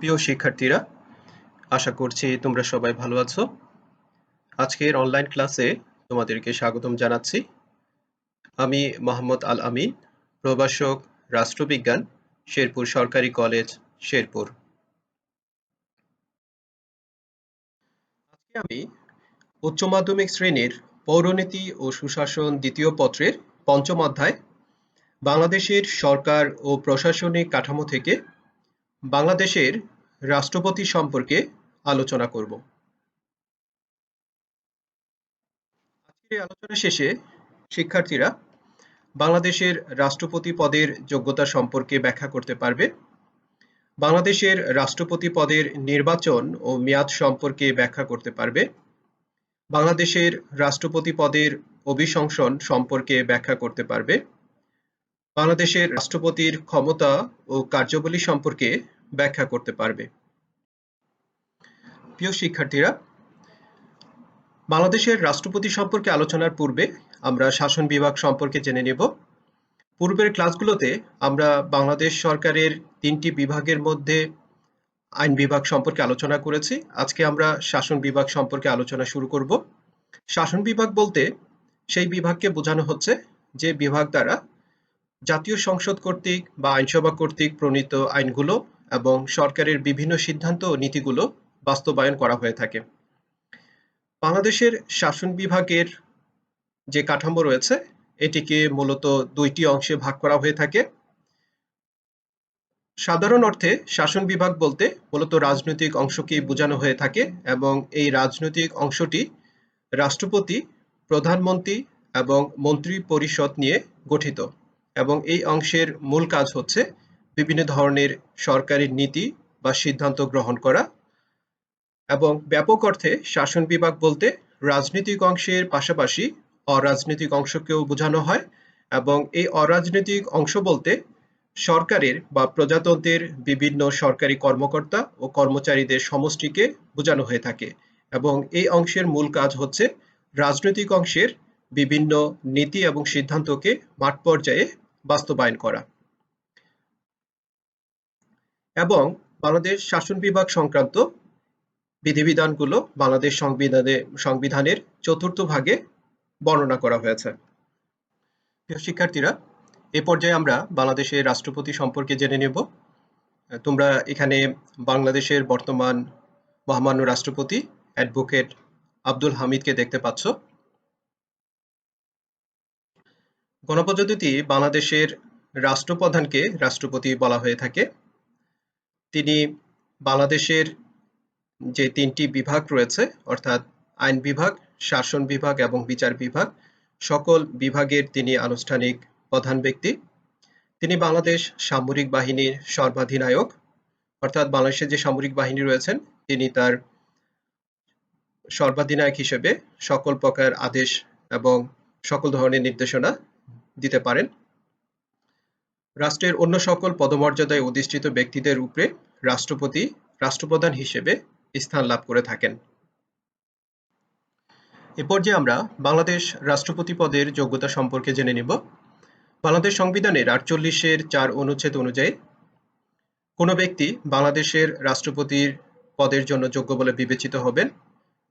প্রিয় শিক্ষার্থীরা, আশা করছি তোমরা সবাই ভালো আছো। আজকের অনলাইন ক্লাসে তোমাদেরকে স্বাগতম জানাচ্ছি। আমি মোহাম্মদ আল আমিন, প্রভাষক, রাষ্ট্রবিজ্ঞান, শেরপুর সরকারি কলেজ, শেরপুর। আজকে আমি উচ্চ মাধ্যমিক শ্রেণীর পৌরনীতি ও সুশাসন দ্বিতীয় পত্রের পঞ্চম অধ্যায় বাংলাদেশের সরকার ও প্রশাসনিক কাঠামো থেকে বাংলাদেশের রাষ্ট্রপতি সম্পর্কে আলোচনা করব। আজকের এই আলোচনা শেষে শিক্ষার্থীরা বাংলাদেশের রাষ্ট্রপতি পদের যোগ্যতা সম্পর্কে ব্যাখ্যা করতে পারবে, বাংলাদেশের রাষ্ট্রপতি পদের নির্বাচন ও মেয়াদ সম্পর্কে ব্যাখ্যা করতে পারবে, বাংলাদেশের রাষ্ট্রপতি পদের অভিশংসন সম্পর্কে ব্যাখ্যা করতে পারবে, বাংলাদেশের রাষ্ট্রপতির ক্ষমতা ও কার্যাবলী সম্পর্কে ব্যাখ্যা করতে পারবে। প্রিয় শিক্ষার্থীরা, বাংলাদেশের রাষ্ট্রপতি সম্পর্কে আলোচনার পূর্বে আমরা শাসন বিভাগ সম্পর্কে জেনে নেব। পূর্বের ক্লাসগুলোতে আমরা বাংলাদেশ সরকারের ৩টি বিভাগের মধ্যে আইন বিভাগ সম্পর্কে আলোচনা করেছি। আজকে আমরা শাসন বিভাগ সম্পর্কে আলোচনা শুরু করব। শাসন বিভাগ বলতে সেই বিভাগকে বোঝানো হচ্ছে যে বিভাগ দ্বারা জাতীয় সংসদ কর্তৃক বা আইনসভা কর্তৃক প্রণীত আইনগুলো এবং সরকারের বিভিন্ন সিদ্ধান্ত ও নীতিগুলো বাস্তবায়ন করা হয়ে থাকে। বাংলাদেশের শাসন বিভাগের যে কাঠামো রয়েছে এটিকে মূলত দুইটি অংশে ভাগ করা হয়ে থাকে। সাধারণ অর্থে শাসন বিভাগ বলতে মূলত রাজনৈতিক অংশকেই বোঝানো হয়ে থাকে এবং এই রাজনৈতিক অংশটি রাষ্ট্রপতি, প্রধানমন্ত্রী এবং মন্ত্রী পরিষদ নিয়ে গঠিত এবং এই অংশের মূল কাজ হচ্ছে বিভিন্ন ধরনের সরকারি নীতি বা সিদ্ধান্ত গ্রহণ করা। এবং ব্যাপক অর্থে শাসন বিভাগ বলতে রাজনৈতিক অংশের পাশাপাশি অরাজনৈতিক অংশকেও বোঝানো হয় এবং এই অরাজনৈতিক অংশ বলতে সরকারের বা প্রজাতন্ত্রের বিভিন্ন সরকারি কর্মকর্তা ও কর্মচারীদের সমষ্টিকে বোঝানো হয়ে থাকে এবং এই অংশের মূল কাজ হচ্ছে রাজনৈতিক অংশের বিভিন্ন নীতি এবং সিদ্ধান্তকে মাঠ পর্যায়ে বাস্তবায়ন করা। এবং বাংলাদেশ শাসন বিভাগ সংক্রান্ত বিধিবিধানগুলো বাংলাদেশ সংবিধানের ৪র্থ ভাগে বর্ণনা করা হয়েছে। প্রিয় শিক্ষার্থীরা, এ পর্যায়ে আমরা বাংলাদেশের রাষ্ট্রপতি সম্পর্কে জেনে নেব। তোমরা এখানে বাংলাদেশের বর্তমান মহামান্য রাষ্ট্রপতি অ্যাডভোকেট আব্দুল হামিদকে দেখতে পাচ্ছ। গণপ্রজাতন্ত্রী বাংলাদেশের রাষ্ট্রপ্রধানকে রাষ্ট্রপতি বলা হয়ে থাকে। তিনি বাংলাদেশের যে ৩টি বিভাগ রয়েছে অর্থাৎ আইন বিভাগ, শাসন বিভাগ এবং বিচার বিভাগ, সকল বিভাগের তিনি আনুষ্ঠানিক প্রধান ব্যক্তি। তিনি বাংলাদেশ সামরিক বাহিনীর সর্বাধিনায়ক, অর্থাৎ বাংলাদেশের যে সামরিক বাহিনী রয়েছেন তিনি তার সর্বাধিনায়ক হিসেবে সকল প্রকার আদেশ এবং সকল ধরনের নির্দেশনা দিতে পারেন। রাষ্ট্রের অন্য সকল পদমর্যাদায় অধিষ্ঠিত ব্যক্তিদের উপরে রাষ্ট্রপতি রাষ্ট্রপ্রধান হিসেবে স্থান লাভ করে থাকেন। এ পর্যায়ে আমরা বাংলাদেশ রাষ্ট্রপতি পদের যোগ্যতা সম্পর্কে জেনে নিব। বাংলাদেশ সংবিধানের ৪৮-এর ৪ অনুচ্ছেদ অনুযায়ী কোনো ব্যক্তি বাংলাদেশের রাষ্ট্রপতির পদের জন্য যোগ্য বলে বিবেচিত হবেন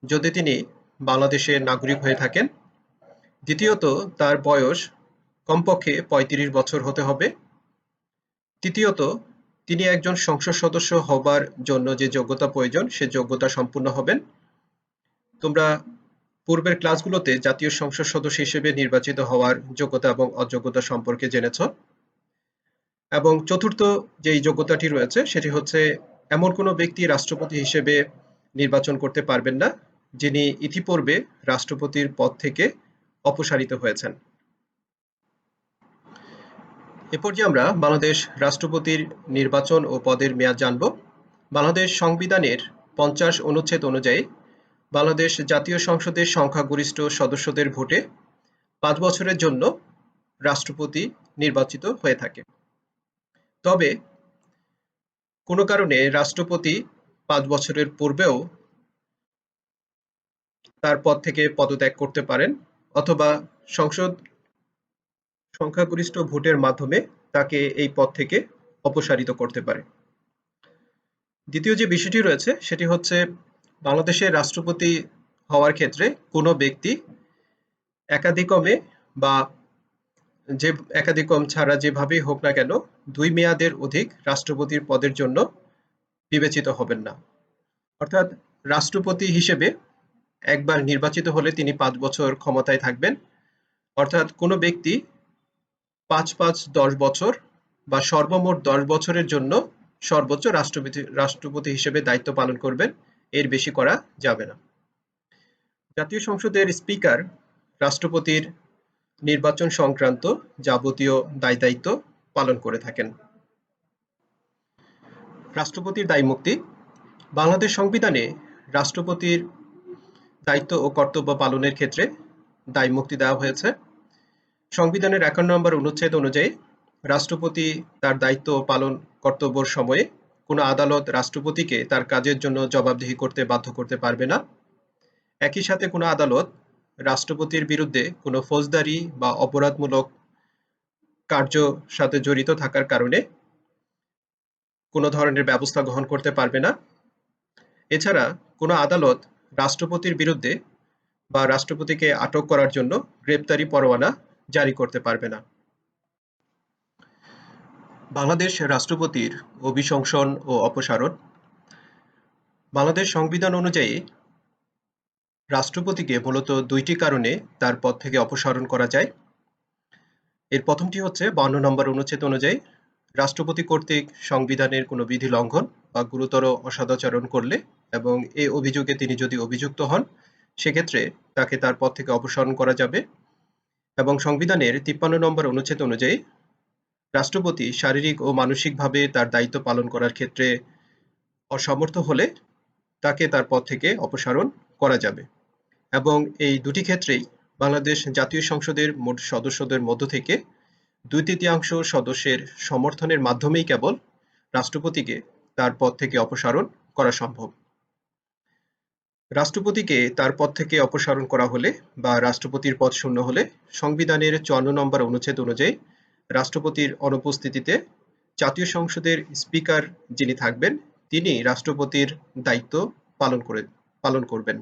যদি তিনি বাংলাদেশের নাগরিক হয়ে থাকেন। দ্বিতীয়ত, তার বয়স কমপক্ষে ৩৫ বছর হতে হবে। তৃতীয়ত, তিনি একজন সংসদ সদস্য হবার জন্য যে যোগ্যতা প্রয়োজন সে যোগ্যতা সম্পূর্ণ হবেন। তোমরা পূর্বের ক্লাসগুলোতে জাতীয় সংসদ সদস্য হিসেবে নির্বাচিত হওয়ার যোগ্যতা এবং অযোগ্যতা সম্পর্কে জেনেছ। এবং চতুর্থ যেই যোগ্যতাটি রয়েছে সেটি হচ্ছে এমন কোনো ব্যক্তি রাষ্ট্রপতি হিসেবে নির্বাচন করতে পারবেন না যিনি ইতিপূর্বে রাষ্ট্রপতির পদ থেকে অপসারিত হয়েছেন। এ পর্যায়ে আমরা বাংলাদেশ রাষ্ট্রপতির নির্বাচন ও পদের মেয়াদ জানব। বাংলাদেশ সংবিধানের ৫০ অনুচ্ছেদ অনুযায়ী বাংলাদেশ জাতীয় সংসদের সংখ্যাগরিষ্ঠ সদস্যদের ভোটে ৫ বছরের জন্য রাষ্ট্রপতি নির্বাচিত হয়ে থাকে। তবে কোনো কারণে রাষ্ট্রপতি ৫ বছরের পূর্বেও তার পদ থেকে পদত্যাগ করতে পারেন অথবা সংসদ সংখ্যাগরিষ্ঠ ভোটের মাধ্যমে তাকে এই পদ থেকে অপসারিত করতে পারে। দ্বিতীয় যে বিষয়টি রয়েছে সেটি হচ্ছে বাংলাদেশের রাষ্ট্রপতি হওয়ার ক্ষেত্রে কোনো ব্যক্তি একাদিক্রমে বা যে একাদিক্রম ছাড়া যেভাবেই হোক না কেন ২ মেয়াদের অধিক রাষ্ট্রপতির পদের জন্য বিবেচিত হবেন না। অর্থাৎ রাষ্ট্রপতি হিসেবে একবার নির্বাচিত হলে তিনি ৫ বছর ক্ষমতায় থাকবেন। অর্থাৎ কোনো ব্যক্তি ৫-৫-১০ বছর বা সর্বমোট ১০ বছরের জন্য সর্বোচ্চ রাষ্ট্রপতি হিসেবে দায়িত্ব পালন করবেন। এর বেশি করা যাবে না। জাতীয় সংসদের স্পিকার রাষ্ট্রপতির নির্বাচন সংক্রান্ত যাবতীয় দায়-দায়িত্ব পালন করে থাকেন। রাষ্ট্রপতির দায়মুক্তি। বাংলাদেশ সংবিধানে রাষ্ট্রপতির দায়িত্ব ও কর্তব্য পালনের ক্ষেত্রে দায়মুক্তি দেওয়া হয়েছে। সংবিধানের ৫১ নম্বর অনুচ্ছেদ অনুযায়ী রাষ্ট্রপতি তার দায়িত্ব পালন কর্তব্যের সময়ে কোনো আদালত রাষ্ট্রপতিকে তার কাজের জন্য জবাবদিহি করতে বাধ্য করতে পারবে না। একই সাথে কোনো আদালত রাষ্ট্রপতির বিরুদ্ধে কোনো ফৌজদারি বা অপরাধমূলক কার্যের সাথে জড়িত থাকার কারণে কোনো ধরনের ব্যবস্থা গ্রহণ করতে পারবে না। এছাড়া কোনো আদালত রাষ্ট্রপতির বিরুদ্ধে বা রাষ্ট্রপতিকে আটক করার জন্য গ্রেপ্তারি পরোয়ানা জারি করতে পারবে না। বাংলাদেশ রাষ্ট্রপতির অভিশংসন ও অপসারণ। বাংলাদেশ সংবিধান অনুযায়ী রাষ্ট্রপতিকে মূলত ২টি কারণে তার পদ থেকে অপসারণ করা যায়। এর প্রথমটি হচ্ছে ৫২ নম্বর অনুচ্ছেদ অনুযায়ী রাষ্ট্রপতি কর্তৃক সংবিধানের কোনো বিধি লঙ্ঘন বা গুরুতর অসদাচরণ করলে এবং এই অভিযোগে তিনি যদি অভিযুক্ত হন সেক্ষেত্রে তাকে তার পদ থেকে অপসারণ করা যাবে। এবং সংবিধানের ৫৩ নম্বর অনুচ্ছেদ অনুযায়ী রাষ্ট্রপতি শারীরিক ও মানসিকভাবে তার দায়িত্ব পালন করার ক্ষেত্রে অসমর্থ হলে তাকে তার পদ থেকে অপসারণ করা যাবে। এবং এই দুটি ক্ষেত্রেই বাংলাদেশ জাতীয় সংসদের মোট সদস্যদের মধ্য থেকে ২/৩ সদস্যের সমর্থনের মাধ্যমেই কেবল রাষ্ট্রপতিকে তার পদ থেকে অপসারণ করা সম্ভব। রাষ্ট্রপতিকে তার পদ থেকে অপসারণ করা হলে বা রাষ্ট্রপতির পদ শূন্য হলে সংবিধানের ৫৪ নম্বর অনুচ্ছেদ অনুযায়ী রাষ্ট্রপতির অনুপস্থিতিতে জাতীয় সংসদের স্পিকার যিনি থাকবেন তিনি রাষ্ট্রপতির দায়িত্ব পালন করবেন।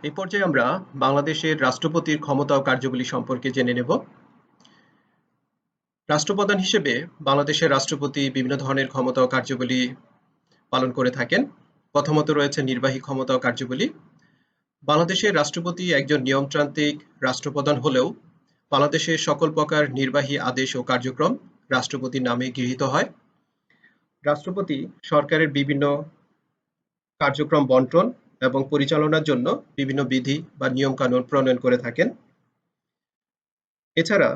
এই পর্যায়ে আমরা বাংলাদেশের রাষ্ট্রপতির ক্ষমতা ও কার্যাবলী সম্পর্কে জেনে নেব। রাষ্ট্রপ্রধান হিসেবে বাংলাদেশের রাষ্ট্রপতি বিভিন্ন ধরনের ক্ষমতা ও কার্যাবলী পালন করে থাকেন। প্রথমত রয়েছে নির্বাহী ক্ষমতা ও কার্যাবলী। বাংলাদেশের রাষ্ট্রপতি একজন নিয়মতান্ত্রিক রাষ্ট্রপ্রধান হলেও বাংলাদেশের সকল প্রকার নির্বাহী আদেশ ও কার্যক্রম রাষ্ট্রপতির নামে গৃহীত হয়। রাষ্ট্রপতি সরকারের বিভিন্ন কার্যক্রম বন্টন এবং পরিচালনার জন্য বিভিন্ন বিধি বা নিয়ম-কানুন প্রণয়ন করে থাকেন। এছাড়া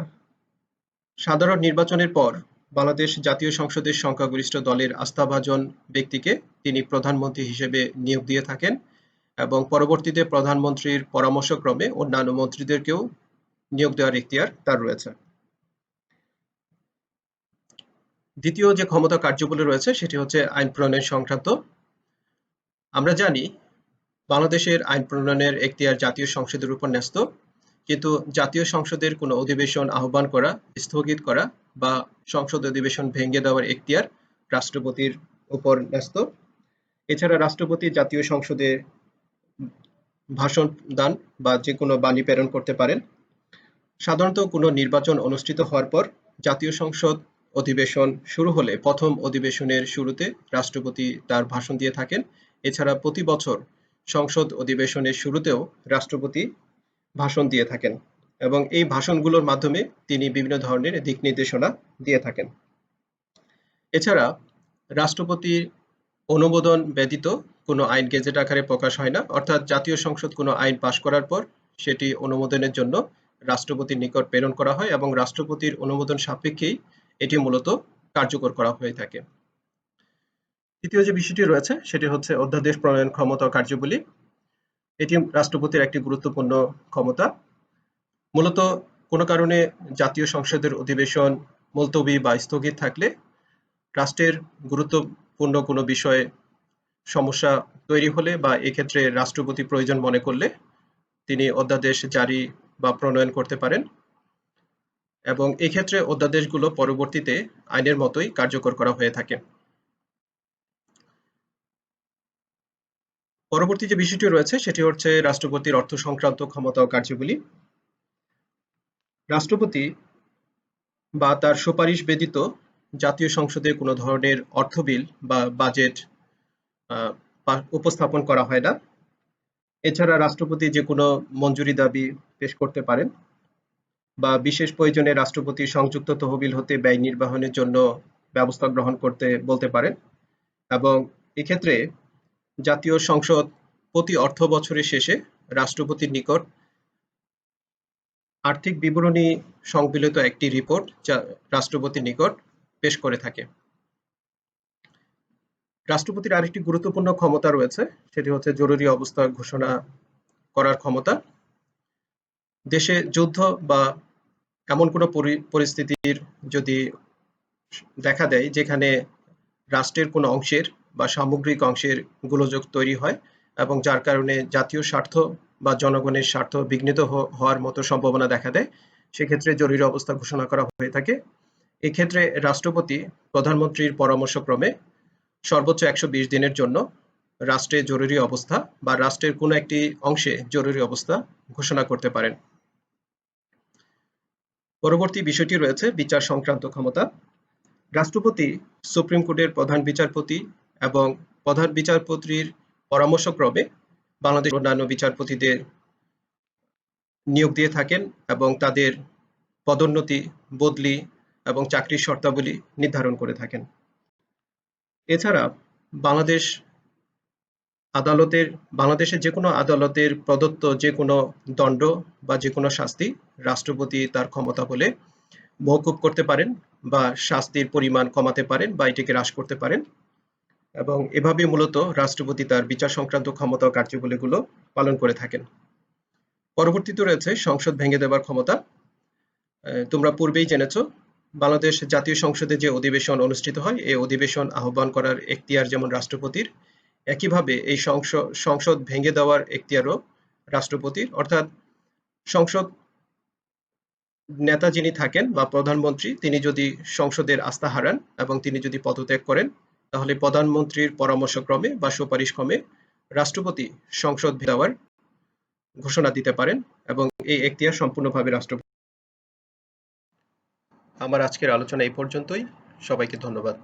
সাধারণ নির্বাচনের পর বাংলাদেশ জাতীয় সংসদের সংখ্যাগরিষ্ঠ দলের আস্থাভাজন ব্যক্তিকে তিনি প্রধানমন্ত্রী হিসেবে নিয়োগ দিয়ে থাকেন এবং পরবর্তীতে প্রধানমন্ত্রীর পরামর্শক্রমে অন্যান্য মন্ত্রীদেরকেও নিয়োগ দেওয়ার এখতিয়ার তার রয়েছে। দ্বিতীয় যে ক্ষমতা কার্যবলী রয়েছে সেটি হচ্ছে আইন প্রণয়ন সংক্রান্ত। আমরা জানি বাংলাদেশের আইন প্রণয়নের এখতিয়ার জাতীয় সংসদের উপর ন্যস্ত, কিন্তু জাতীয় সংসদের কোনো অধিবেশন আহ্বান করা, স্থগিত করা বা সংসদ অধিবেশন ভেঙে দেওয়ার এখতিয়ার রাষ্ট্রপতির উপর ন্যস্ত। এছাড়া রাষ্ট্রপতি জাতীয় সংসদে ভাষণ দান বা যে কোনো বাণী প্রেরণ করতে পারেন। সাধারণত কোনো নির্বাচন অনুষ্ঠিত হওয়ার পর জাতীয় সংসদ অধিবেশন শুরু হলে প্রথম অধিবেশনের শুরুতে রাষ্ট্রপতি তার ভাষণ দিয়ে থাকেন। এছাড়া প্রতি বছর সংসদ অধিবেশনের শুরুতেও রাষ্ট্রপতি ভাষণ দিয়ে থাকেন এবং এই ভাষণগুলোর মাধ্যমে তিনি বিভিন্ন ধরনের দিক নির্দেশনা দিয়ে থাকেন। এছাড়া রাষ্ট্রপতির অনুমোদন ব্যতীত কোনো আইন গেজেট আকারে প্রকাশ হয় না, অর্থাৎ জাতীয় সংসদ কোনো আইন পাশ করার পর সেটি অনুমোদনের জন্য রাষ্ট্রপতির নিকট প্রেরণ করা হয় এবং রাষ্ট্রপতির অনুমোদন সাপেক্ষেই এটি মূলত কার্যকর করা হয়ে থাকে। তৃতীয় যে বিষয়টি রয়েছে সেটি হচ্ছে অধ্যাদেশ প্রণয়ন ক্ষমতা ও কার্যাবলী। এটি রাষ্ট্রপতির একটি গুরুত্বপূর্ণ ক্ষমতা। মূলত কোনো কারণে জাতীয় সংসদের অধিবেশন মুলতবি বা স্থগিত থাকলে রাষ্ট্রের গুরুত্বপূর্ণ কোনো বিষয়ে সমস্যা তৈরি হলে বা এক্ষেত্রে রাষ্ট্রপতি প্রয়োজন মনে করলে তিনি অধ্যাদেশ জারি বা প্রণয়ন করতে পারেন এবং এক্ষেত্রে অধ্যাদেশগুলো পরবর্তীতে আইনের মতোই কার্যকর করা হয়ে থাকে। পরবর্তী যে বিষয়টি রয়েছে সেটি হচ্ছে রাষ্ট্রপতির অর্থ সংক্রান্ত ক্ষমতা ও কার্যাবলী। রাষ্ট্রপতি বা তার সুপারিশ ব্যতীত জাতীয় সংসদে কোনো ধরনের অর্থ বিল বা বাজেট উপস্থাপন করা হয় না। এছাড়া রাষ্ট্রপতি যে কোনো মঞ্জুরি দাবি পেশ করতে পারেন বা বিশেষ প্রয়োজনে রাষ্ট্রপতি সংযুক্ত তহবিল হতে ব্যয় নির্বাহনের জন্য ব্যবস্থা গ্রহণ করতে বলতে পারেন এবং এক্ষেত্রে জাতীয় সংসদ প্রতি অর্থ বছরের শেষে রাষ্ট্রপতির নিকট আর্থিক বিবরণী সংবলিত একটি রিপোর্ট যা রাষ্ট্রপতির নিকট পেশ করে থাকে। রাষ্ট্রপতির আরেকটি গুরুত্বপূর্ণ ক্ষমতা রয়েছে, সেটি হচ্ছে জরুরি অবস্থা ঘোষণা করার ক্ষমতা। দেশে যুদ্ধ বা এমন কোনো পরিস্থিতির যদি দেখা দেয় যেখানে রাষ্ট্রের কোনো অংশের বা সামগ্রিক অংশের গোলযোগ তৈরি হয় এবং যার কারণে জাতীয় স্বার্থ বা জনগণের স্বার্থ বিঘ্নিত হওয়ার মতো সম্ভাবনা দেখা দেয়, সেক্ষেত্রে জরুরি অবস্থা ঘোষণা করা হয়ে থাকে। এক্ষেত্রে রাষ্ট্রপতি প্রধানমন্ত্রীর পরামর্শক্রমে সর্বোচ্চ ১২০ দিনের জন্য রাষ্ট্রে জরুরি অবস্থা বা রাষ্ট্রের কোনো একটি অংশে জরুরি অবস্থা ঘোষণা করতে পারেন। পরবর্তী বিষয়টি রয়েছে বিচার সংক্রান্ত ক্ষমতা। রাষ্ট্রপতি সুপ্রিম কোর্টের প্রধান বিচারপতি এবং প্রধান বিচারপতির পরামর্শক্রমে বাংলাদেশের অন্যান্য বিচারপতিদের নিয়োগ দিয়ে থাকেন এবং তাদের পদোন্নতি, বদলি এবং চাকরির শর্তাবলী নির্ধারণ করে থাকেন। এছাড়া বাংলাদেশের যে কোনো আদালতের প্রদত্ত যে কোনো দণ্ড বা যে কোনো শাস্তি রাষ্ট্রপতি তার ক্ষমতা বলে মওকুফ করতে পারেন বা শাস্তির পরিমাণ কমাতে পারেন বা এটিকে হ্রাস করতে পারেন এবং এভাবে মূলত রাষ্ট্রপতি তার বিচার সংক্রান্ত ক্ষমতা ও কার্যাবলীগুলো পালন করে থাকেন। পরবর্তীতে রয়েছে সংসদ ভেঙে দেওয়ার ক্ষমতা। তোমরা পূর্বেই জেনেছো, বাংলাদেশ জাতীয় সংসদে যে অধিবেশন অনুষ্ঠিত হয় এই অধিবেশন আহ্বান করার এখতিয়ার যেমন রাষ্ট্রপতির, একইভাবে এই সংসদ ভেঙে দেওয়ার এখতিয়ারও রাষ্ট্রপতির। অর্থাৎ সংসদ নেতা যিনি থাকেন বা প্রধানমন্ত্রী, তিনি যদি সংসদের আস্থা হারান এবং তিনি যদি পদত্যাগ করেন, তাহলে প্রধানমন্ত্রীর পরামর্শক্রমে বা সুপারিশক্রমে রাষ্ট্রপতি সংসদ ভেঙে দেওয়ার ঘোষণা দিতে পারেন এবং এই এখতিয়ার সম্পূর্ণভাবে রাষ্ট্রপতি। আমার আজকের আলোচনা এই পর্যন্তই। সবাইকে ধন্যবাদ।